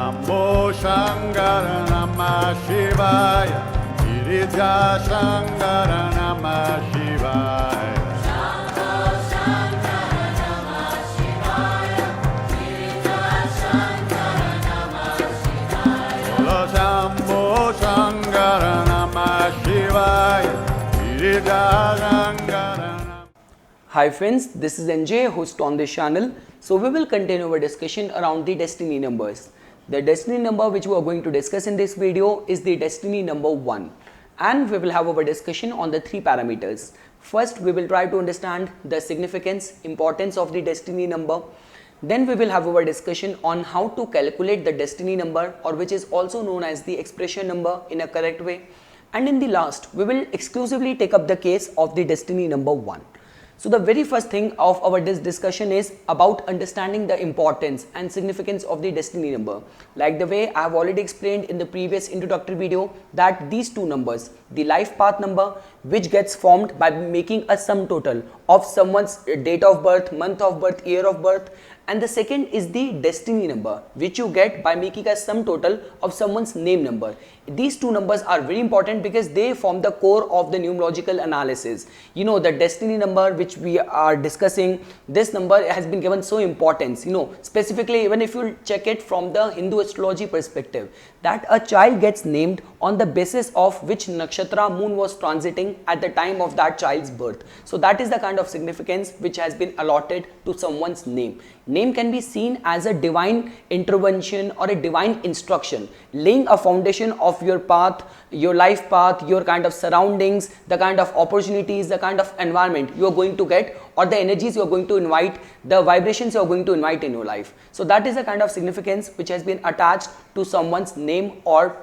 Shambho Shankara Namah Shivaya, Girija Shankara Namah Shivaya. Shambho Shankara Namah Shivaya, Girija Shankara Namah Shivaya. Shambho Shankara Namah Shivaya, Girija Shankara. Hi friends, this is NJ, host on this channel. So we will continue our discussion around the destiny numbers. The destiny number which we are going to discuss in this video is the destiny number 1. And we will have our discussion on the 3 parameters. First, we will try to understand the significance, importance of the destiny number. Then we will have our discussion on how to calculate the destiny number, or which is also known as the expression number, in a correct way. And in the last, we will exclusively take up the case of the destiny number 1. So the very first thing of our discussion is about understanding the importance and significance of the destiny number. Like the way I have already explained in the previous introductory video, that these 2 numbers, the life path number, which gets formed by making a sum total of someone's date of birth, month of birth, year of birth, and the second is the destiny number, which you get by making a sum total of someone's name number. These 2 numbers are very important because they form the core of the numerological analysis. You know, the destiny number which we are discussing, this number has been given so importance, specifically even if you check it from the Hindu astrology perspective, that a child gets named on the basis of which nakshatra moon was transiting at the time of that child's birth. So that is the kind of significance which has been allotted to someone's name. Name can be seen as a divine intervention or a divine instruction, laying a foundation of your path, your life path, your kind of surroundings, the kind of opportunities, the kind of environment you are going to get, or the energies you are going to invite, the vibrations you are going to invite in your life. So that is the kind of significance which has been attached to someone's name, or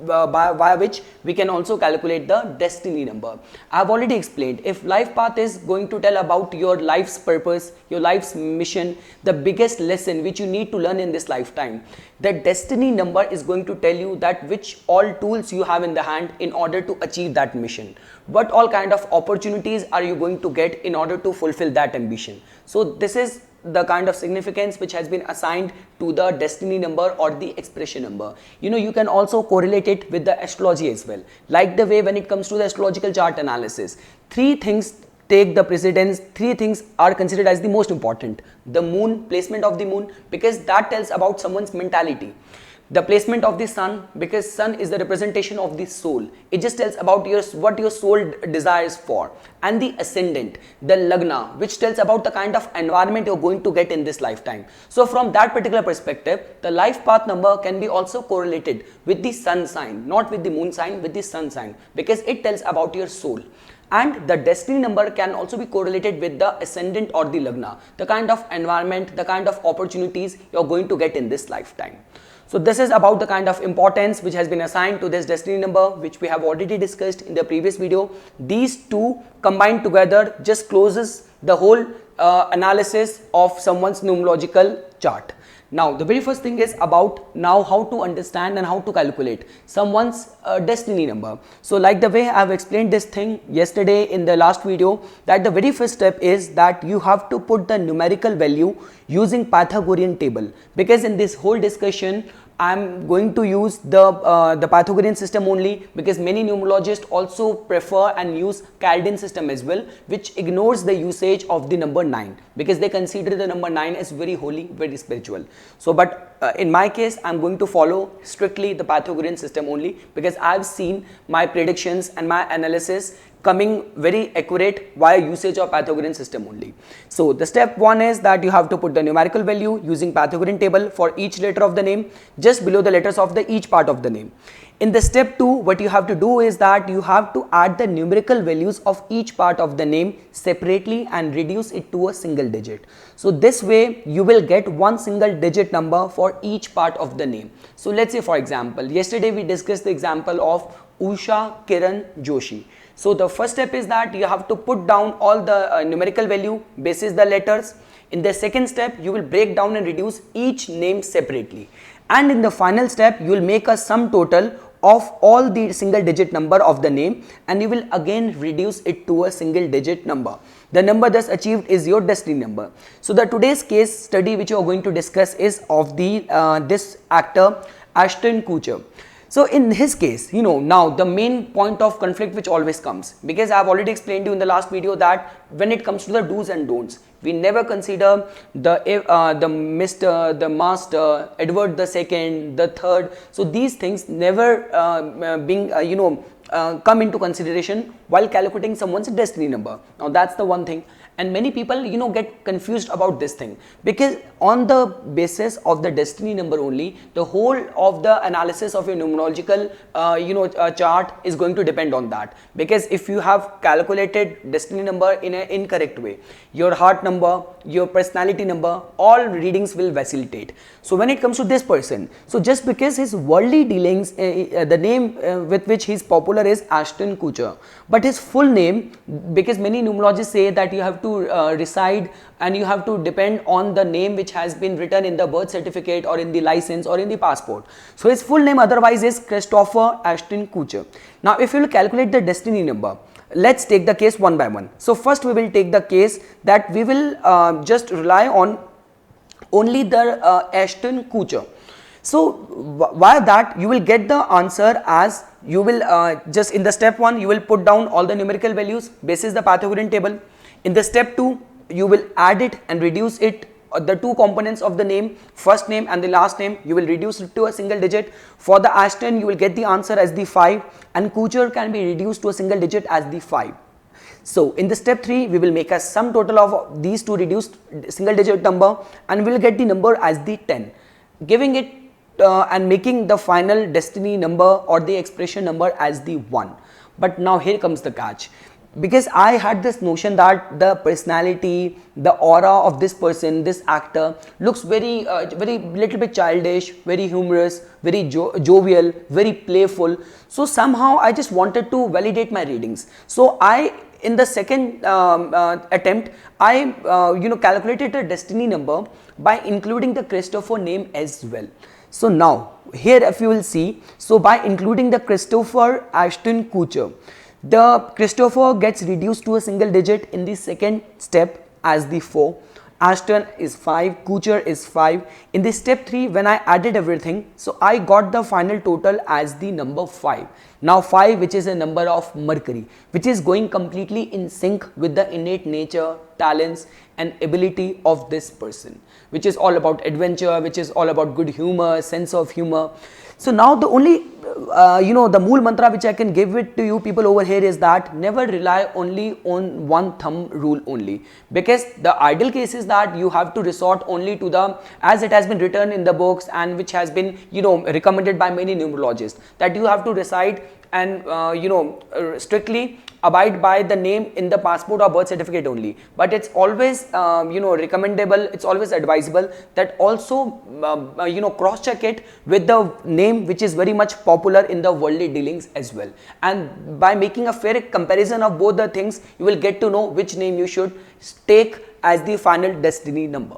via which we can also calculate the destiny number. I have already explained, if life path is going to tell about your life's purpose, your life's mission, the biggest lesson which you need to learn in this lifetime, the destiny number is going to tell you that which all tools you have in the hand in order to achieve that mission. What all kind of opportunities are you going to get in order to fulfill that ambition. So this is the kind of significance which has been assigned to the destiny number or the expression number. You can also correlate it with the astrology as well. Like the way when it comes to the astrological chart analysis, 3 things take the precedence, 3 things are considered as the most important. The moon, placement of the moon, because that tells about someone's mentality. The placement of the sun, because sun is the representation of the soul. It just tells about what your soul desires for. And the ascendant, the lagna, which tells about the kind of environment you're going to get in this lifetime. So from that particular perspective, the life path number can be also correlated with the sun sign, not with the moon sign, with the sun sign, because it tells about your soul. And the destiny number can also be correlated with the ascendant or the lagna, the kind of environment, the kind of opportunities you're going to get in this lifetime. So this is about the kind of importance which has been assigned to this destiny number, which we have already discussed in the previous video. These 2 combined together just closes the whole analysis of someone's numerological chart. Now the very first thing is about now how to understand and how to calculate someone's destiny number. So like the way I have explained this thing yesterday in the last video, that the very first step is that you have to put the numerical value using Pythagorean table, because in this whole discussion I'm going to use the Pythagorean system only, because many numerologists also prefer and use Chaldean system as well, which ignores the usage of the number 9, because they consider the number 9 as very holy, very spiritual. So but in my case, I'm going to follow strictly the Pythagorean system only, because I've seen my predictions and my analysis coming very accurate via usage of Pythagorean system only. So the step 1 is that you have to put the numerical value using Pythagorean table for each letter of the name, just below the letters of each part of the name. In the step 2, what you have to do is that you have to add the numerical values of each part of the name separately and reduce it to a single digit. So this way you will get one single digit number for each part of the name. So let's say, for example, yesterday we discussed the example of Usha Kiran Joshi. So the first step is that you have to put down all the numerical value basis the letters. In the second step, you will break down and reduce each name separately. And in the final step, you will make a sum total of all the single digit number of the name, and you will again reduce it to a single digit number. The number thus achieved is your destiny number. So the today's case study which you are going to discuss is of the this actor Ashton Kutcher. So in his case, now the main point of conflict which always comes, because I have already explained to you in the last video that when it comes to the do's and don'ts, we never consider the Mr., the Master, Edward the Second, the Third. So these things never being come into consideration while calculating someone's destiny number. Now that's the one thing. And many people get confused about this thing, because on the basis of the destiny number only, the whole of the analysis of your numerological chart is going to depend on that. Because if you have calculated destiny number in an incorrect way, your heart number, your personality number, all readings will vacillate. So when it comes to this person, so just because his worldly dealings, the name with which he is popular is Ashton Kutcher, but his full name, because many numerologists say that you have to reside and you have to depend on the name which has been written in the birth certificate or in the license or in the passport. So his full name otherwise is Christopher Ashton Kutcher. Now if you will calculate the destiny number, let's take the case one by one. So first we will take the case that we will just rely on only the Ashton Kutcher. So why that, you will get the answer as you will just in the step 1 you will put down all the numerical values basis the Pythagorean table. In the step 2 you will add it and reduce it, the two components of the name, first name and the last name, you will reduce it to a single digit. For the Ashton you will get the answer as the 5, and Kutcher can be reduced to a single digit as the 5. So in the step 3 we will make a sum total of these two reduced single digit number, and we will get the number as the 10, giving it and making the final destiny number or the expression number as the 1. But now here comes the catch, because I had this notion that the personality, the aura of this person, this actor looks very little bit childish, very humorous, very jovial, very playful. So somehow I just wanted to validate my readings. So in the second attempt, I calculated the destiny number by including the Christopher name as well. So now here if you will see, so by including the Christopher Ashton Kutcher, the Christopher gets reduced to a single digit in the second step as the 4. Ashton is 5, Kutcher is 5. In the step 3 when I added everything, so I got the final total as the number 5. Now 5, which is a number of Mercury, which is going completely in sync with the innate nature, talents and ability of this person, which is all about adventure, which is all about good humor, sense of humor. So now the only the mool mantra which I can give it to you people over here is that never rely only on one thumb rule only, because the ideal case is that you have to resort only to the, as it has been written in the books and which has been recommended by many numerologists, that you have to recite and strictly abide by the name in the passport or birth certificate only. But it's always recommendable, it's always advisable that also cross check it with the name which is very much popular in the worldly dealings as well, and by making a fair comparison of both the things you will get to know which name you should take as the final destiny number.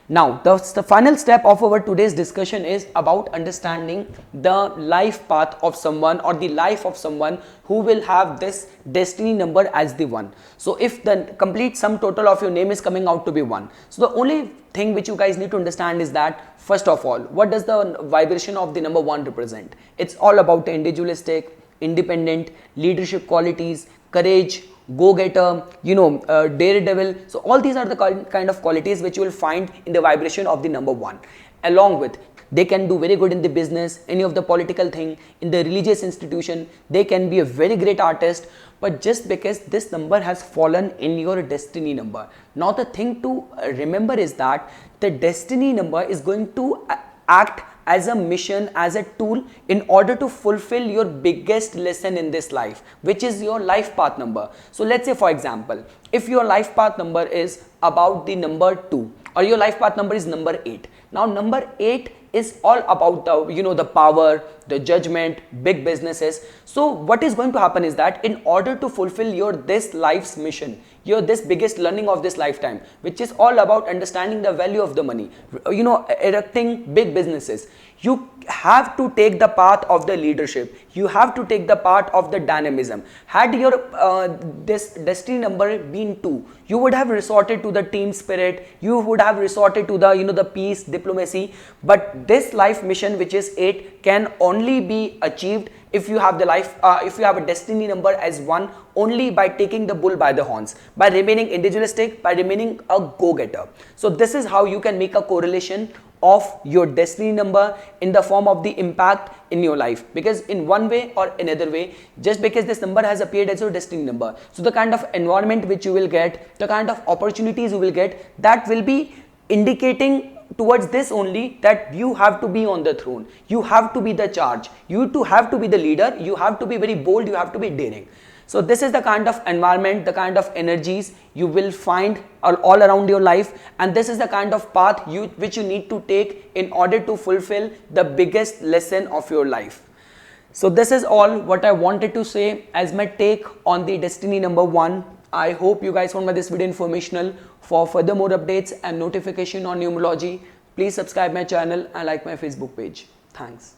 Now the final step of our today's discussion is about understanding the life path of someone or the life of someone who will have this destiny number as the 1. So if the complete sum total of your name is coming out to be 1, so the only thing which you guys need to understand is that first of all, what does the vibration of the number 1 represent? It's all about individualistic, independent, leadership qualities, courage, go-getter, daredevil. So all these are the kind of qualities which you will find in the vibration of the number 1. Along with, they can do very good in the business, any of the political thing, in the religious institution, they can be a very great artist. But just because this number has fallen in your destiny number, now the thing to remember is that the destiny number is going to act as a mission, as a tool in order to fulfill your biggest lesson in this life, which is your life path number. So let's say for example, if your life path number is about the number 2 or your life path number is number 8. Now number 8 is all about the the power, the judgment, big businesses. So what is going to happen is that in order to fulfill your this life's mission, You're this biggest learning of this lifetime, which is all about understanding the value of the money, erecting big businesses. You have to take the path of the leadership. You have to take the path of the dynamism. Had your this destiny number been 2, you would have resorted to the team spirit. You would have resorted to the the peace, diplomacy. But this life mission, which is 8, can only be achieved if you have if you have a destiny number as 1, only by taking the bull by the horns, by remaining individualistic, by remaining a go-getter. So this is how you can make a correlation of your destiny number in the form of the impact in your life. Because in one way or another way, just because this number has appeared as your destiny number, so the kind of environment which you will get, the kind of opportunities you will get, that will be indicating towards this only, that you have to be on the throne, you have to be the charge, you have to be the leader, you have to be very bold, you have to be daring. So this is the kind of environment, the kind of energies you will find all around your life, and this is the kind of path which you need to take in order to fulfill the biggest lesson of your life. So this is all what I wanted to say as my take on the destiny number 1. I hope you guys found this video informational. For further more updates and notification on numerology, please subscribe my channel and like my Facebook page. Thanks.